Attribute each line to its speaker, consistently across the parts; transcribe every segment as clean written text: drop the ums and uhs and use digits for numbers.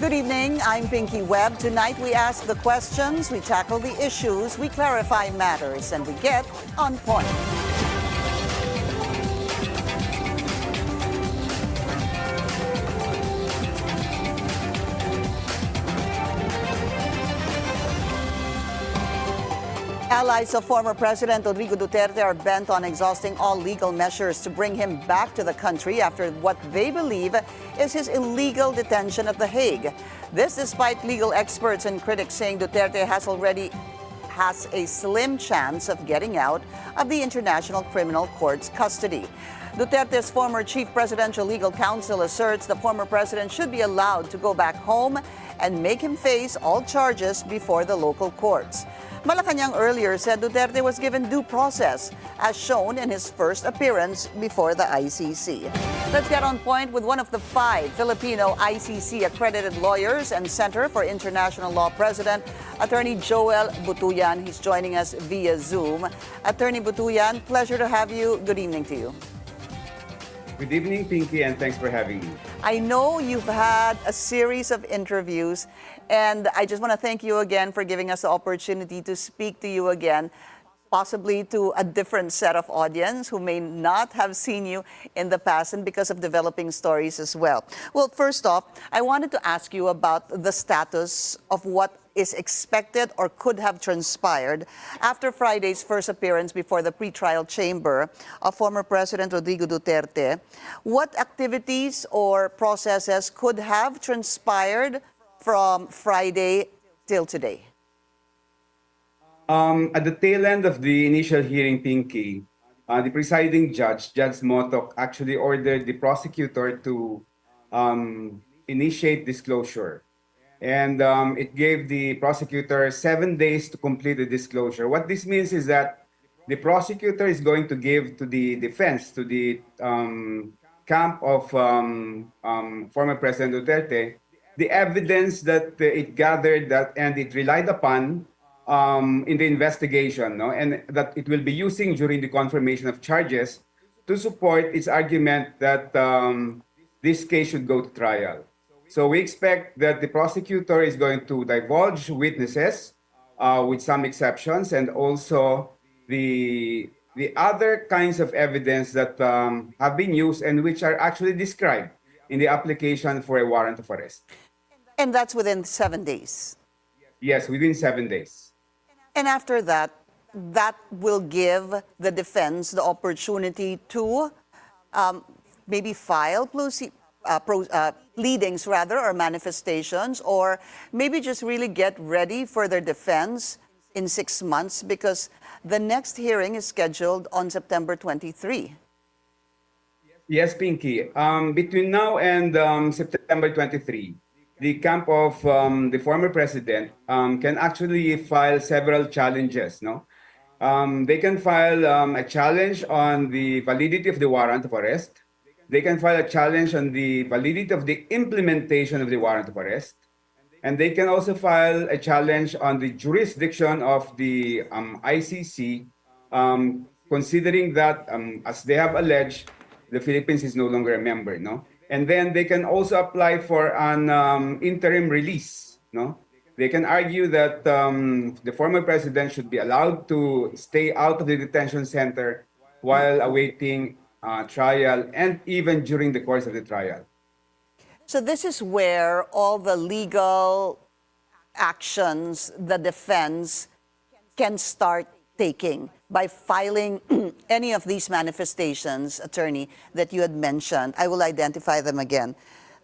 Speaker 1: Good evening, I'm Pinky Webb. Tonight we ask the questions, we tackle the issues, we clarify matters, and we get on point. Allies of former President Rodrigo Duterte are bent on exhausting all legal measures to bring him back to the country after what they believe is his illegal detention at The Hague. This despite legal experts and critics saying Duterte has a slim chance of getting out of the International Criminal Court's custody. Duterte's former Chief Presidential Legal Counsel asserts the former president should be allowed to go back home and make him face all charges before the local courts. Malacañang earlier said Duterte was given due process, as shown in his first appearance before the ICC. Let's get on point with one of the 5 Filipino ICC-accredited lawyers and Center for International Law President, Atty. Joel Butuyan. He's joining us via Zoom. Attorney Butuyan, pleasure to have you. Good evening to you.
Speaker 2: Good evening, Pinky, and thanks for having me.
Speaker 1: I know you've had a series of interviews, and I just want to thank you again for giving us the opportunity to speak to you again, possibly to a different set of audience who may not have seen you in the past and because of developing stories as well. Well, first off, I wanted to ask you about the status of what is expected or could have transpired after Friday's first appearance before the pretrial chamber of former President Rodrigo Duterte. What activities or processes could have transpired from Friday till today?
Speaker 2: At the tail end of the initial hearing, Pinky, the presiding judge, Judge Motok, actually ordered the prosecutor to initiate disclosure. And it gave the prosecutor 7 days to complete the disclosure. What this means is that the prosecutor is going to give to the defense, to the camp of former President Duterte, the evidence that it gathered that and it relied upon in the investigation, no? And that it will be using during the confirmation of charges to support its argument that this case should go to trial. So we expect that the prosecutor is going to divulge witnesses with some exceptions, and also the other kinds of evidence that have been used and which are actually described in the application for a warrant of arrest.
Speaker 1: And that's within 7 days?
Speaker 2: Yes, within 7 days.
Speaker 1: And after that, that will give the defense the opportunity to maybe file pleadings rather, or manifestations, or maybe just really get ready for their defense in 6 months, because the next hearing is scheduled on September 23.
Speaker 2: Yes, Pinky. Between now and September 23, the camp of the former president can actually file several challenges. No, they can file a challenge on the validity of the warrant of arrest. They can file a challenge on the validity of the implementation of the warrant of arrest. And they can also file a challenge on the jurisdiction of the ICC, considering that, as they have alleged, the Philippines is no longer a member, no? And then they can also apply for an interim release, no? They can argue that the former president should be allowed to stay out of the detention center while awaiting trial, and even during the course of the trial.
Speaker 1: So this is where all the legal actions the defense can start taking by filing any of these manifestations, attorney, that you had mentioned. I will identify them again.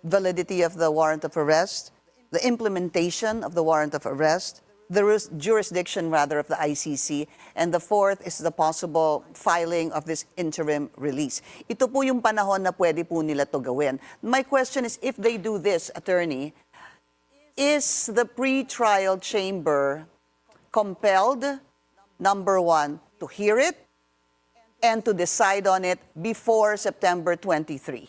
Speaker 1: Validity of the warrant of arrest, the implementation of the warrant of arrest, the jurisdiction rather of the ICC, and the fourth is the possible filing of this interim release. Ito po yung panahon na pwede po nila to gawin. My question is, if they do this, attorney, is the pre-trial chamber compelled, number one, to hear it and to decide on it before September 23?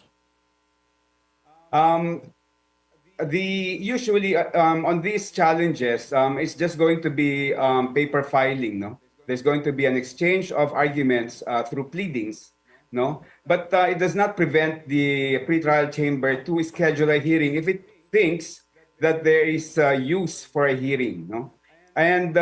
Speaker 2: Usually on these challenges, it's just going to be paper filing, no? There's going to be an exchange of arguments through pleadings, no? But it does not prevent the pretrial chamber to schedule a hearing if it thinks that there is use for a hearing, no? And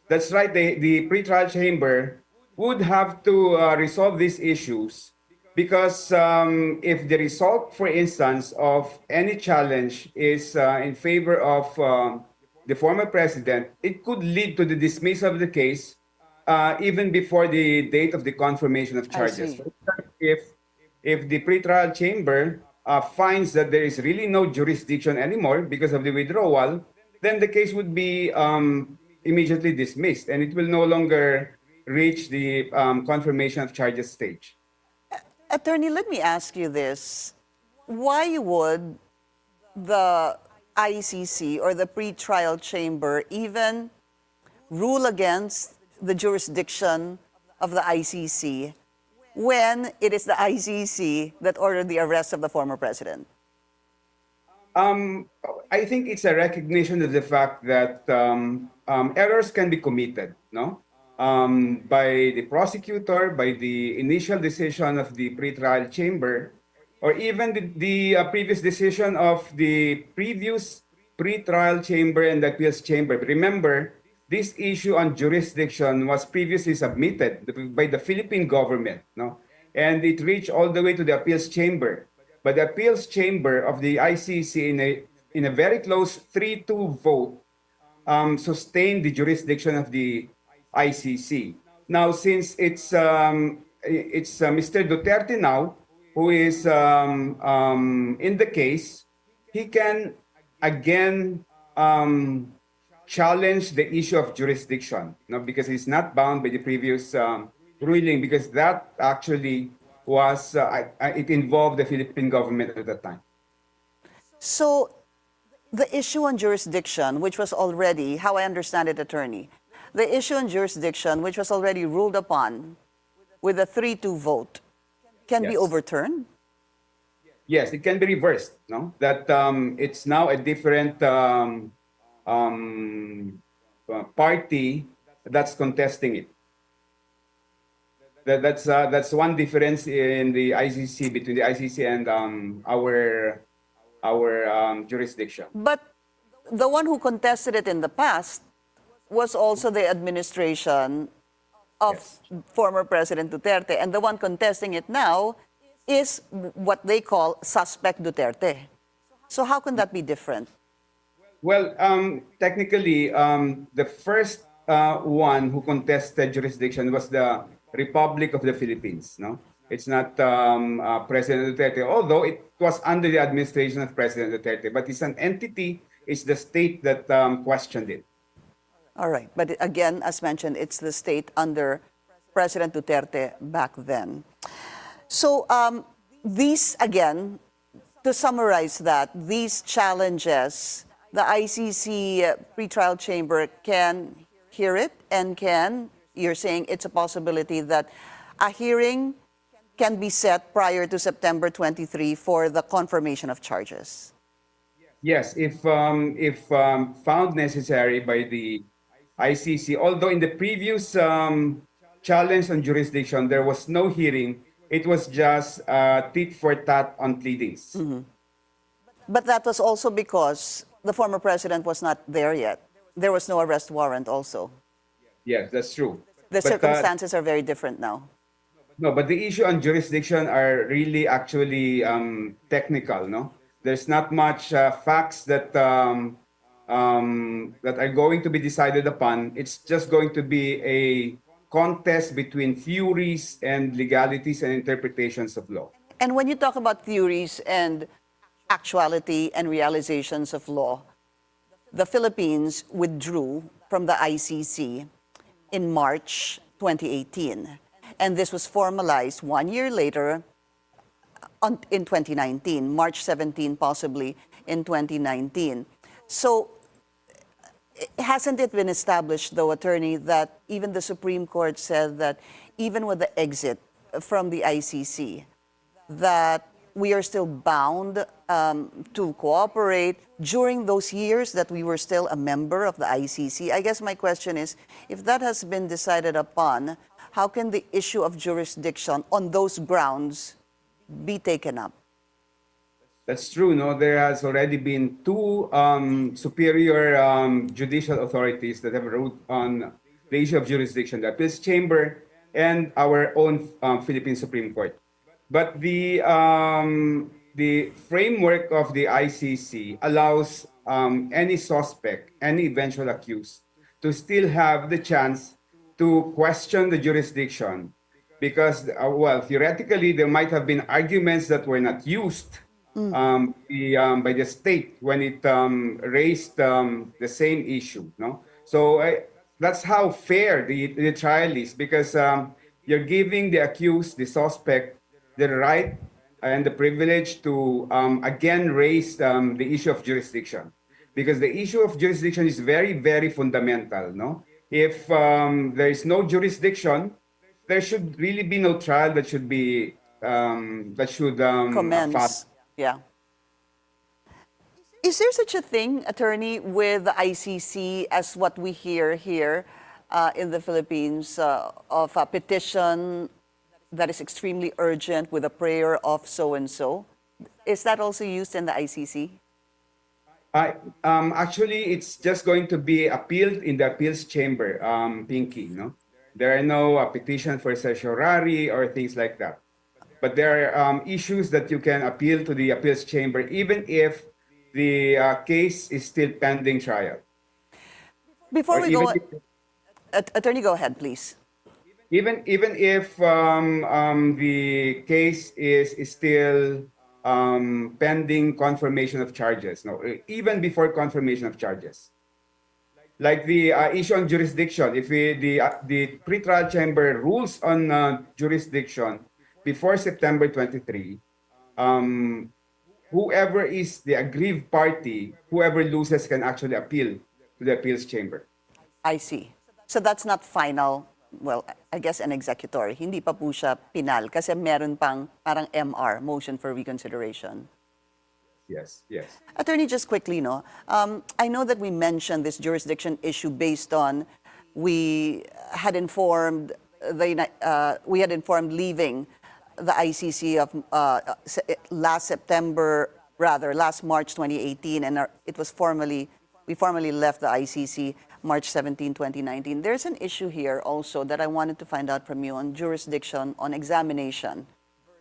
Speaker 2: that's right. The pretrial chamber would have to resolve these issues because if the result, for instance, of any challenge is in favor of the former president, it could lead to the dismissal of the case even before the date of the confirmation of
Speaker 1: I
Speaker 2: charges.
Speaker 1: see.
Speaker 2: If the pretrial chamber finds that there is really no jurisdiction anymore because of the withdrawal, then the case would be immediately dismissed and it will no longer reach the confirmation of charges stage.
Speaker 1: Attorney, let me ask you this. Why would the ICC or the pretrial chamber even rule against the jurisdiction of the ICC when it is the ICC that ordered the arrest of the former president?
Speaker 2: I think it's a recognition of the fact that errors can be committed, no? By the prosecutor, by the initial decision of the pretrial chamber, or even the previous decision of the previous pretrial chamber and the appeals chamber. Remember, this issue on jurisdiction was previously submitted by the Philippine government, no? And it reached all the way to the appeals chamber. But the appeals chamber of the ICC in a very close 3-2 vote sustained the jurisdiction of the ICC. Now, since it's Mr. Duterte now who is in the case, he can again challenge the issue of jurisdiction, because he's not bound by the previous ruling, because that actually was it involved the Philippine government at that time.
Speaker 1: So the issue on jurisdiction, which was already, how I understand it, attorney, the issue on jurisdiction, which was already ruled upon with a 3-2 vote, can be
Speaker 2: Yes.
Speaker 1: overturned?
Speaker 2: Yes, it can be reversed, no? That it's now a different party that's contesting it. That's one difference in the ICC, between the ICC and our jurisdiction.
Speaker 1: But the one who contested it in the past was also the administration of
Speaker 2: Yes.
Speaker 1: former President Duterte, and the one contesting it now is what they call suspect Duterte. So how can that be different?
Speaker 2: Well, technically, the first one who contested jurisdiction was the Republic of the Philippines. No, it's not President Duterte, although it was under the administration of President Duterte. But it's an entity. It's the state that questioned it.
Speaker 1: All right, but again, as mentioned, it's the state under President Duterte back then. So these, again, to summarize that, these challenges, the ICC pretrial chamber can hear it and you're saying it's a possibility that a hearing can be set prior to September 23 for the confirmation of charges.
Speaker 2: Yes, if found necessary by the ICC, although in the previous challenge on jurisdiction, there was no hearing, it was just tit for tat on pleadings.
Speaker 1: Mm-hmm. But that was also because the former president was not there yet. There was no arrest warrant also.
Speaker 2: Yes, that's true.
Speaker 1: The
Speaker 2: But,
Speaker 1: circumstances are very different now.
Speaker 2: No, but the issue on jurisdiction are really actually technical, no? There's not much facts that that are going to be decided upon. It's just going to be a contest between theories and legalities and interpretations of law.
Speaker 1: And when you talk about theories and actuality and realizations of law, the Philippines withdrew from the ICC in March 2018. And this was formalized 1 year later in 2019, March 17 possibly in 2019. So hasn't it been established, though, attorney, that even the Supreme Court said that even with the exit from the ICC, that we are still bound to cooperate during those years that we were still a member of the ICC? I guess my question is, if that has been decided upon, how can the issue of jurisdiction on those grounds be taken up?
Speaker 2: That's true. No, there has already been two superior judicial authorities that have ruled on the issue of jurisdiction: the appeals chamber and our own Philippine Supreme Court. But the framework of the ICC allows any suspect, any eventual accused, to still have the chance to question the jurisdiction, because well, theoretically there might have been arguments that were not used by the state when it raised the same issue. No, so that's how fair the trial is, because you're giving the accused, the suspect, the right and the privilege to again raise the issue of jurisdiction, because the issue of jurisdiction is very, very fundamental. No, if there is no jurisdiction, there should really be no trial that should be
Speaker 1: Commence. Yeah. Is there such a thing, attorney, with the ICC as what we hear here in the Philippines of a petition that is extremely urgent with a prayer of so-and-so? Is that also used in the ICC?
Speaker 2: Actually, it's just going to be appealed in the appeals chamber, Pinky. No, there are no petition for certiorari or things like that. But there are issues that you can appeal to the appeals chamber, even if the case is still pending trial.
Speaker 1: Before
Speaker 2: Or
Speaker 1: we go,
Speaker 2: even
Speaker 1: attorney, go ahead, please.
Speaker 2: Even if the case is still pending confirmation of charges, no, even before confirmation of charges, like the issue on jurisdiction, if the pretrial chamber rules on jurisdiction before September 23, whoever is the aggrieved party, whoever loses can actually appeal to the appeals chamber.
Speaker 1: I see. So that's not final. Well, I guess an executory. Hindi pa po siya pinal kasi meron pang parang MR, motion for reconsideration.
Speaker 2: Yes, yes.
Speaker 1: Attorney, just quickly, no? I know that we mentioned this jurisdiction issue based on we had informed leaving the ICC of last March 2018, and we formally left the ICC March 17, 2019. There's an issue here also that I wanted to find out from you on jurisdiction on examination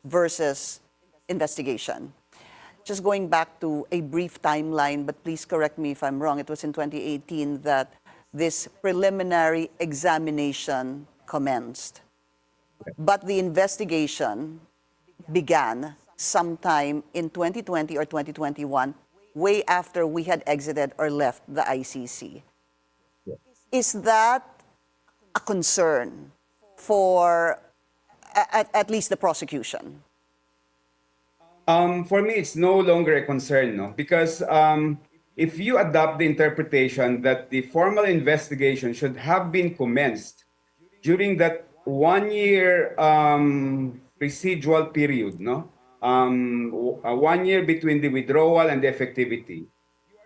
Speaker 1: versus investigation. Just going back to a brief timeline, but please correct me if I'm wrong, it was in 2018 that this preliminary examination commenced. But the investigation began sometime in 2020 or 2021, way after we had exited or left the ICC. Is that a concern for at least the prosecution?
Speaker 2: For me, it's no longer a concern, no, because if you adopt the interpretation that the formal investigation should have been commenced during that 1 year residual period, no, 1 year between the withdrawal and the effectivity,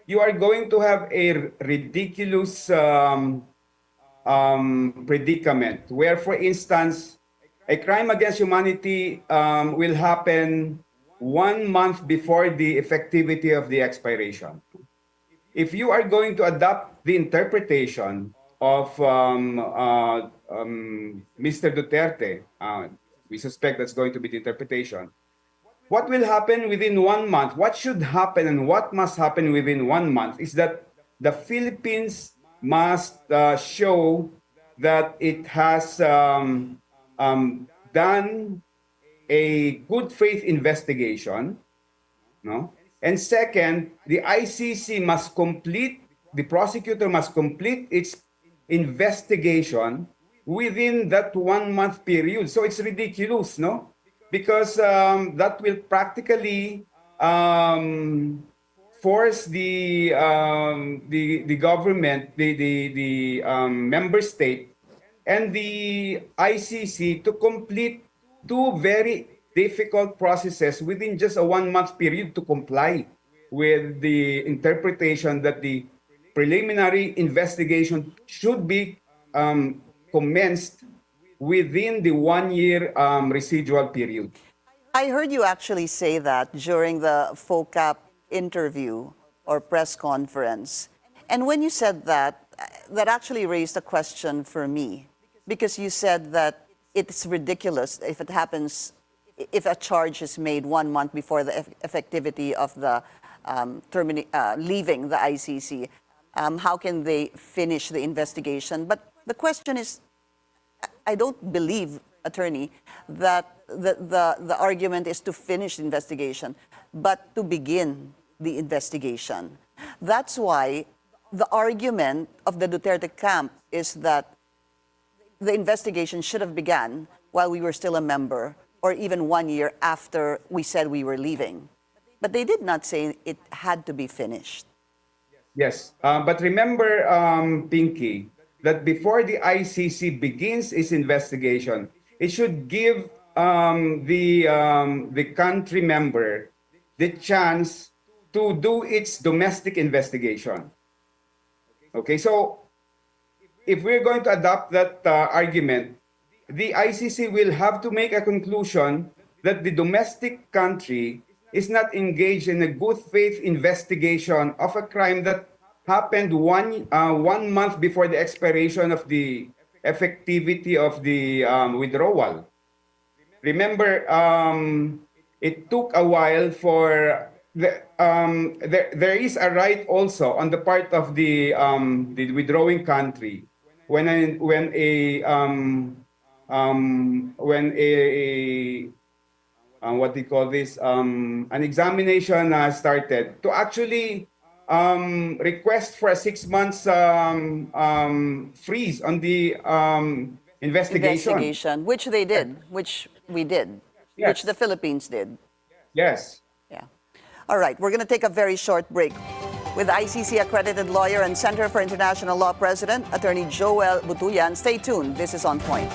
Speaker 2: you are going to have a ridiculous predicament where, for instance, a crime against humanity will happen 1 month before the effectivity of the expiration. If you are going to adopt the interpretation of Mr. Duterte, we suspect that's going to be the interpretation. What will happen within 1 month? What should happen and what must happen within 1 month is that the Philippines must show that it has done a good faith investigation, no? And second, the ICC must complete, the prosecutor must complete its investigation within that 1 month period. So it's ridiculous, no? Because that will practically force the government, the member state, and the ICC to complete two very difficult processes within just a 1 month period to comply with the interpretation that the preliminary investigation should be commenced within the 1 year residual period.
Speaker 1: I heard you actually say that during the FOCAP interview or press conference. And when you said that, that actually raised a question for me, because you said that it's ridiculous if it happens, if a charge is made 1 month before the effectivity of the leaving the ICC. How can they finish the investigation? But the question is, I don't believe, attorney, that the argument is to finish the investigation, but to begin the investigation. That's why the argument of the Duterte camp is that the investigation should have begun while we were still a member, or even 1 year after we said we were leaving. But they did not say it had to be finished.
Speaker 2: Yes, but remember, Pinky, that before the ICC begins its investigation, it should give the country member the chance to do its domestic investigation. Okay, so if we're going to adopt that argument, the ICC will have to make a conclusion that the domestic country is not engaged in a good faith investigation of a crime that happened 1 month before the expiration of the effectivity of the withdrawal. Remember, it took a while for there is a right also on the part of the withdrawing country when what do you call this, an examination started, to actually request for a 6 months freeze on the investigation.
Speaker 1: Which they did, which we did,
Speaker 2: Yes.
Speaker 1: which the Philippines did.
Speaker 2: Yes.
Speaker 1: Yeah. All right, we're going to take a very short break with ICC-accredited lawyer and Center for International Law President, Attorney Joel Butuyan. Stay tuned. This is On Point.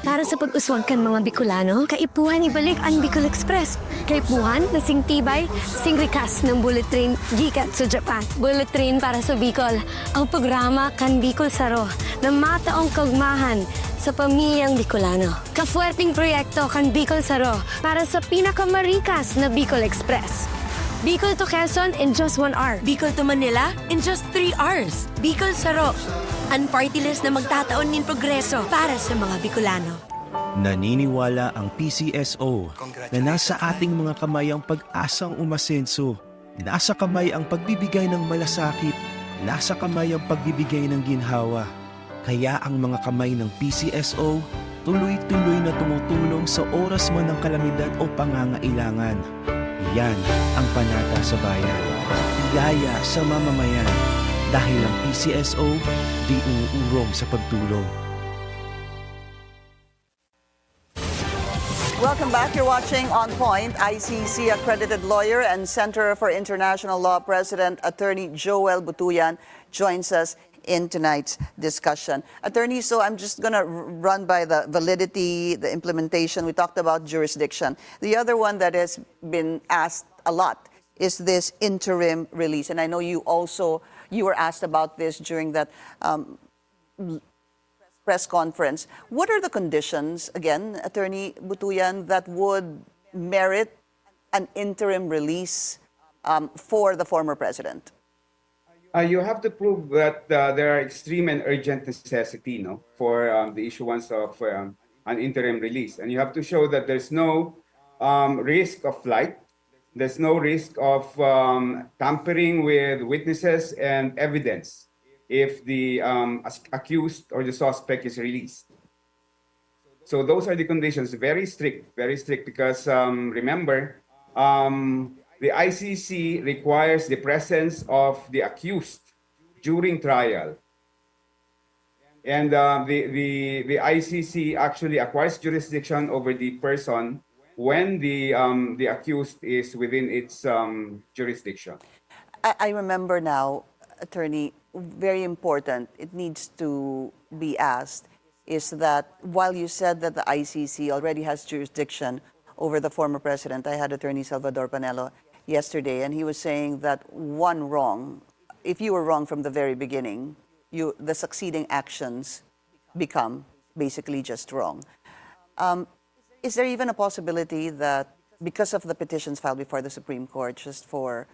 Speaker 3: Para sa pag-uswag kan mga Bicolano, kaipuhan ibalik ang Bicol Express. Kaipuhan na sing tibay, sing rikas ng bullet train gikat sa Japan. Bullet train para sa Bicol, ang programa kan Bicol Saro na mataong kaugmahan sa pamilyang Bicolano. Kafuerting proyekto kan Bicol Saro para sa pinakamarikas na Bicol Express. Bicol to Quezon in just 1 hour.
Speaker 4: Bicol to Manila in just 3 hours. Bicol Saro, ang party list na magtataon nin progreso para sa mga Bicolano.
Speaker 5: Naniniwala ang PCSO na nasa ating mga kamay ang pag-asang umasenso. Nasa kamay ang pagbibigay ng malasakit. Nasa kamay ang pagbibigay ng ginhawa. Kaya ang mga kamay ng PCSO tuloy-tuloy na tumutulong sa oras man ng kalamidad o pangangailangan. Yan ang panata sa bayan. Ligaya sa mamamayan. Dahil ang PCSO di umuurong sa pagtulong.
Speaker 1: Welcome back. You're watching On Point. ICC-accredited lawyer and Center for International Law President, Attorney Joel Butuyan, joins us in tonight's discussion. Attorney, so I'm just going to run by the validity, the implementation. We talked about jurisdiction. The other one that has been asked a lot is this interim release. And I know you were asked about this during that press conference. What are the conditions, again, Attorney Butuyan, that would merit an interim release for the former president?
Speaker 2: You have to prove that there are extreme and urgent necessity, for the issuance of an interim release, and you have to show that there's no risk of flight, there's no risk of tampering with witnesses and evidence if the accused or the suspect is released. So those are the conditions, very strict, because remember, the ICC requires the presence of the accused during trial. And the ICC actually acquires jurisdiction over the person when the accused is within its jurisdiction.
Speaker 1: I remember now, Attorney, very important, it needs to be asked, is that while you said that the ICC already has jurisdiction over the former president, I had Attorney Salvador Panelo yesterday, and he was saying that one wrong, if you were wrong from the very beginning, the succeeding actions become basically just wrong. Is there even a possibility that because of the petitions filed before the Supreme Court, just for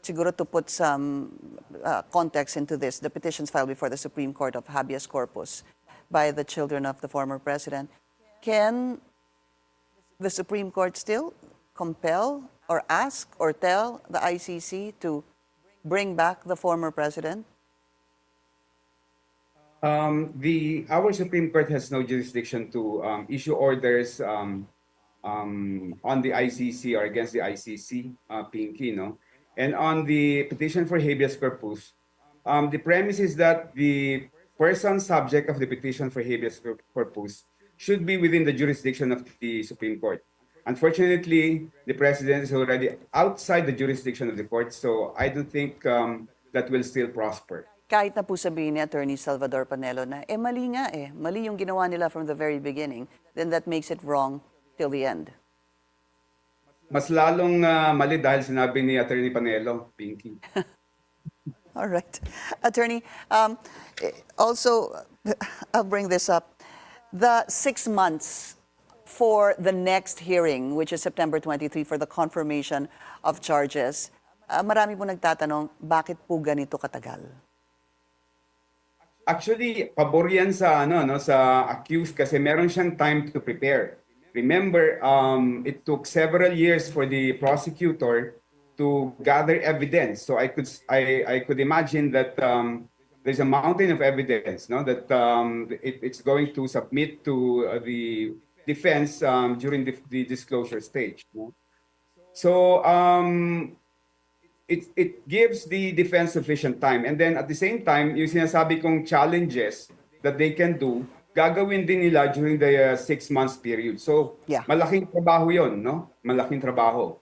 Speaker 1: siguro to put some context into this, the petitions filed before the Supreme Court of habeas corpus by the children of the former president, can the Supreme Court still compel or ask or tell the ICC to bring back the former president?
Speaker 2: Our Supreme Court has no jurisdiction to issue orders on the ICC or against the ICC, Pinky, no? And on the petition for habeas corpus, the premise is that the person subject of the petition for habeas corpus should be within the jurisdiction of the Supreme Court. Unfortunately, the president is already outside the jurisdiction of the court, so I don't think that will still prosper.
Speaker 1: Kahit na po sabihin ni Attorney Salvador Panelo na, mali nga mali yung ginawa nila from the very beginning, then that makes it wrong till the end.
Speaker 2: Mas lalong mali dahil sinabi ni Attorney Panelo, Pinky.
Speaker 1: All right. Attorney, also, I'll bring this up. The 6 months for the next hearing, which is September 23, for the confirmation of charges, marami po nagtatanong, bakit po ganito katagal?
Speaker 2: Actually, pabor yan sa, sa accused kasi meron siyang time to prepare. Remember, it took several years for the prosecutor to gather evidence. So I could imagine that there's a mountain of evidence, that it's going to submit to the defense during the disclosure stage. So it gives the defense sufficient time. And then at the same time, yung sinasabi kong challenges that they can do, gagawin din nila during the 6 months period. So malaking trabaho yun, no? Malaking trabaho.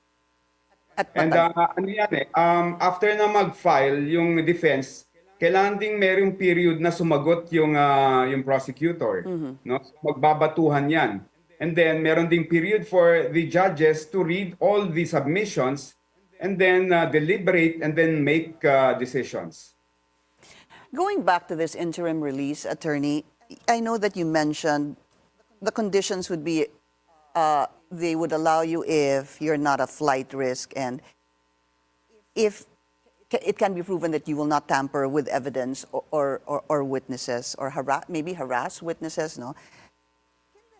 Speaker 2: And ano yan after na mag-file yung defense, kailangan ding merong period na sumagot yung prosecutor, no? Magbabatuhan yan. And then meron ding period for the judges to read all the submissions and then deliberate and then make decisions.
Speaker 1: Going back to this interim release, Attorney, I know that you mentioned the conditions would be they would allow you if you're not a flight risk and if it can be proven that you will not tamper with evidence or witnesses or maybe harass witnesses, no?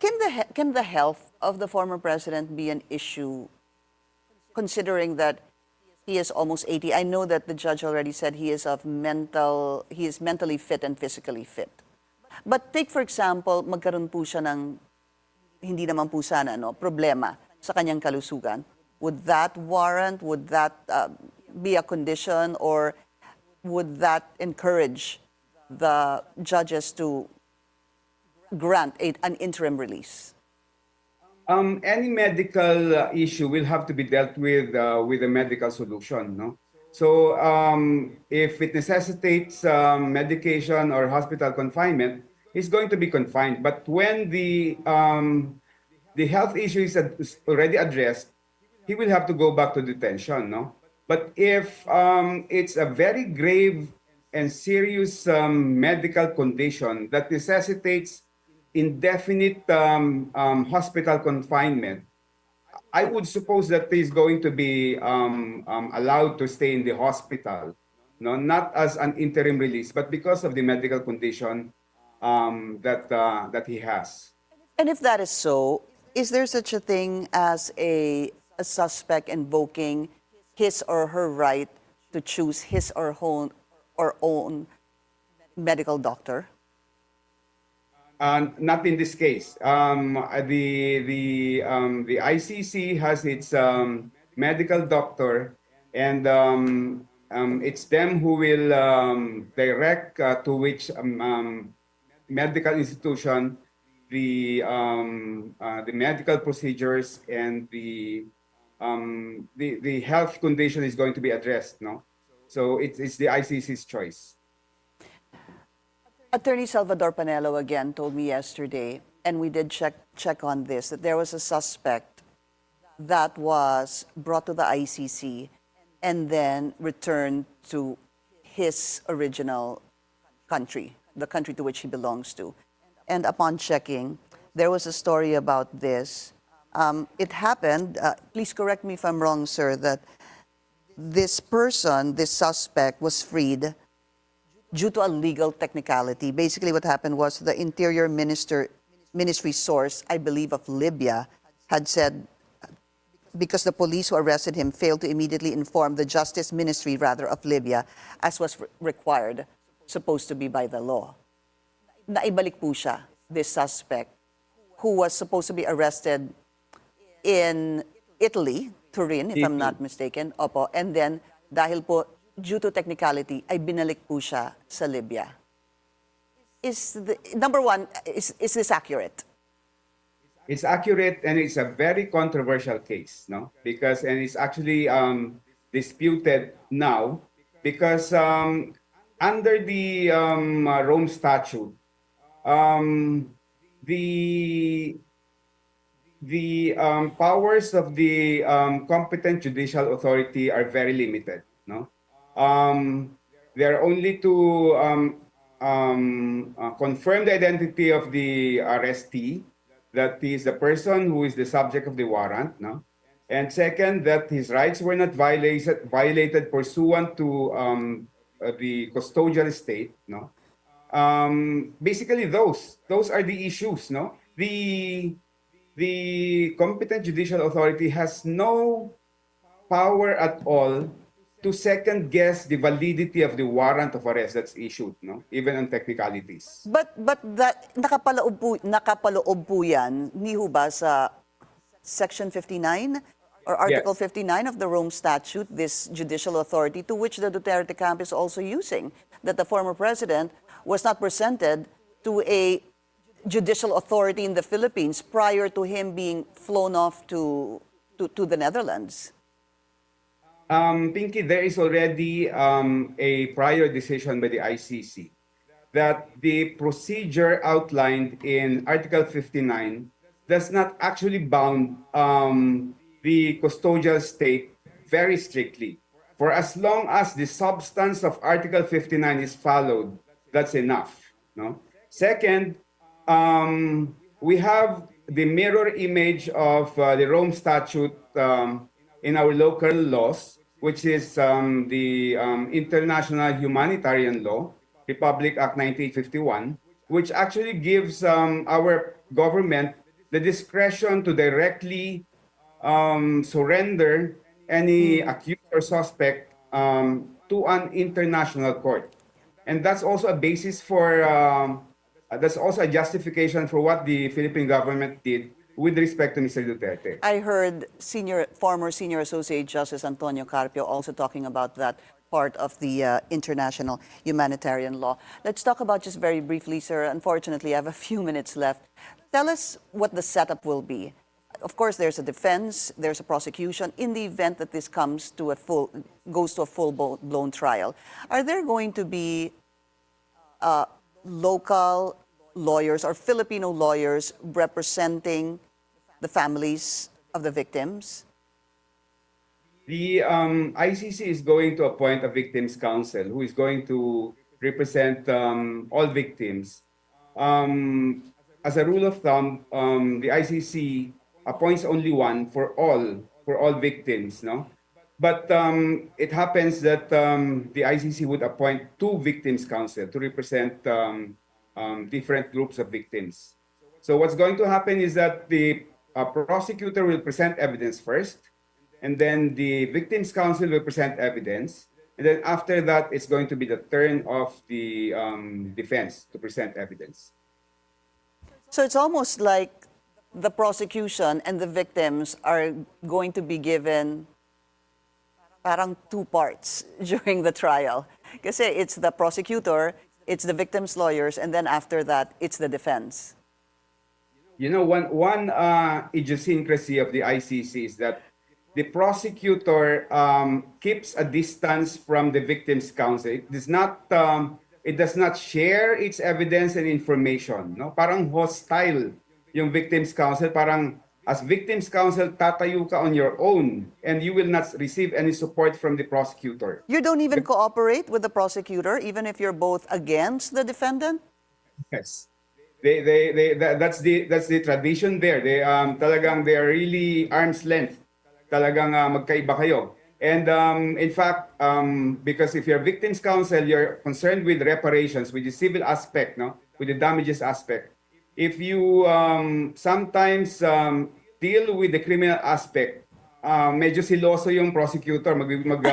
Speaker 1: Can the health of the former president be an issue, considering that he is almost 80? I know that the judge already said he is mentally fit and physically fit. But take for example, magkaroon po siya ng hindi naman po sana problema sa kanyang kalusugan. Would that warrant, would that be a condition, or would that encourage the judges to grant an interim release? Any
Speaker 2: medical issue will have to be dealt with a medical solution, no? So if it necessitates medication or hospital confinement, he's going to be confined. But when the health issue is already addressed, he will have to go back to detention, no? But if it's a very grave and serious medical condition that necessitates indefinite hospital confinement, I would suppose that he's going to be allowed to stay in the hospital, no, not as an interim release, but because of the medical condition that he has.
Speaker 1: And if that is so, is there such a thing as a suspect invoking his or her right to choose his or her own medical doctor?
Speaker 2: Not in this case. The ICC has its medical doctor, and it's them who will direct to which medical institution the medical procedures and the health condition is going to be addressed. No, so it's the ICC's choice.
Speaker 1: Attorney Salvador Panelo again told me yesterday, and we did check on this, that there was a suspect that was brought to the ICC and then returned to his original country, the country to which he belongs to. And upon checking, there was a story about this. It happened, please correct me if I'm wrong, sir, that this person, this suspect, was freed due to a legal technicality. Basically, what happened was the Interior Ministry source, I believe of Libya, had said, because the police who arrested him failed to immediately inform the Justice Ministry, rather, of Libya, as was required, supposed to be by the law. Naibalik po siya, this suspect, who was supposed to be arrested in Italy, Turin, if I'm not mistaken. Opo. And then, dahil po, due to technicality, ay binalik po siya sa Libya. Number one, is this accurate?
Speaker 2: It's accurate, and it's a very controversial case, no? Because, and it's actually disputed now because under the Rome Statute, the powers of the competent judicial authority are very limited, no? They are only to confirm the identity of the arrestee, that he is the person who is the subject of the warrant, no? And second, that his rights were not violated pursuant to the custodial state, no? Basically, those are the issues, no? The competent judicial authority has no power at all to second guess the validity of the warrant of arrest that's issued, no? Even on technicalities.
Speaker 1: But that nakapaloob po yan ni ho ba sa Section 59 or Article
Speaker 2: Yes.
Speaker 1: 59 of the Rome Statute, this judicial authority to which the Duterte camp is also using, that the former president was not presented to a judicial authority in the Philippines prior to him being flown off to the Netherlands.
Speaker 2: Pinky, there is already a prior decision by the ICC that the procedure outlined in Article 59 does not actually bound the custodial state very strictly. For as long as the substance of Article 59 is followed, that's enough, no? Second, we have the mirror image of the Rome Statute in our local laws, which is the International Humanitarian Law, Republic Act 1951, which actually gives our government the discretion to directly surrender any accused or suspect to an international court. And that's also a basis for, that's also a justification for what the Philippine government did with respect to Mr. Duterte.
Speaker 1: I heard former Senior Associate Justice Antonio Carpio also talking about that part of the international humanitarian law. Let's talk about, just very briefly, sir. Unfortunately, I have a few minutes left. Tell us what the setup will be. Of course, there's a defense, there's a prosecution in the event that this goes to a full-blown trial. Are there going to be local lawyers or Filipino lawyers representing the families of the victims?
Speaker 2: The ICC is going to appoint a victims counsel who is going to represent all victims. As a rule of thumb, the ICC appoints only one for all victims, no? But it happens that the ICC would appoint two victims counsel to represent different groups of victims. So what's going to happen is that the prosecutor will present evidence first, and then the victims counsel will present evidence, and then after that, it's going to be the turn of the defense to present evidence.
Speaker 1: So it's almost like the prosecution and the victims are going to be given parang two parts during the trial. Kasi it's the prosecutor, it's the victims' lawyers, and then after that, it's the defense.
Speaker 2: You know, one idiosyncrasy of the ICC is that the prosecutor keeps a distance from the victims' counsel. It does not share its evidence and information. No, parang hostile yung victims' counsel. Parang As victims counsel, tatayo ka on your own and you will not receive any support from the prosecutor.
Speaker 1: You don't even cooperate with the prosecutor, even if you're both against the defendant?
Speaker 2: Yes. That's the tradition there. They talagang they are really arm's length. Talagang magkaiba kayo. And in fact, because if you're victims counsel, you're concerned with reparations, with the civil aspect, no, with the damages aspect. If you sometimes deal with the criminal aspect, medyo siloso yung prosecutor, mag-object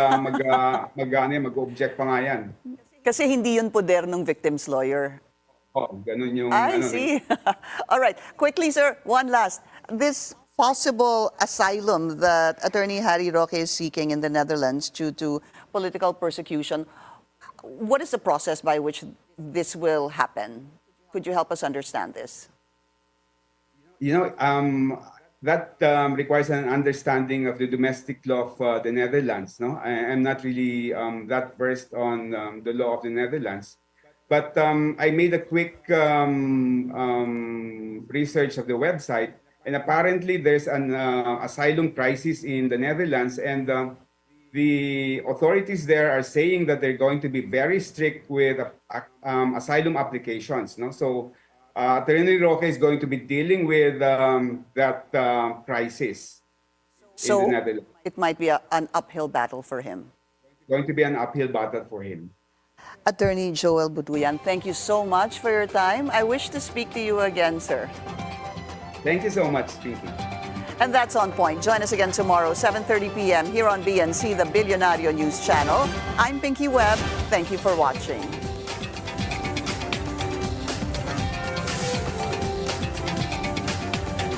Speaker 2: pa nga yan.
Speaker 1: Kasi hindi yun poder ng victim's lawyer.
Speaker 2: Oh, ganun yung
Speaker 1: I see. All right. Quickly, sir, one last. This possible asylum that Attorney Harry Roque is seeking in the Netherlands due to political persecution, what is the process by which this will happen? Could you help us understand this?
Speaker 2: You know, that requires an understanding of the domestic law of the Netherlands. No, I'm not really that versed on the law of the Netherlands, but I made a quick research of the website, and apparently there's an asylum crisis in the Netherlands, and the authorities there are saying that they're going to be very strict with asylum applications. No, so Attorney Roque is going to be dealing with that crisis in the Netherlands.
Speaker 1: It might be an uphill battle for him.
Speaker 2: Going to be an uphill battle for him.
Speaker 1: Attorney Joel Butuyan, thank you so much for your time. I wish to speak to you again, sir.
Speaker 2: Thank you so much, Pinky.
Speaker 1: And that's On Point. Join us again tomorrow, 7:30 p.m. here on BNC, the Billionario News Channel. I'm Pinky Webb. Thank you for watching.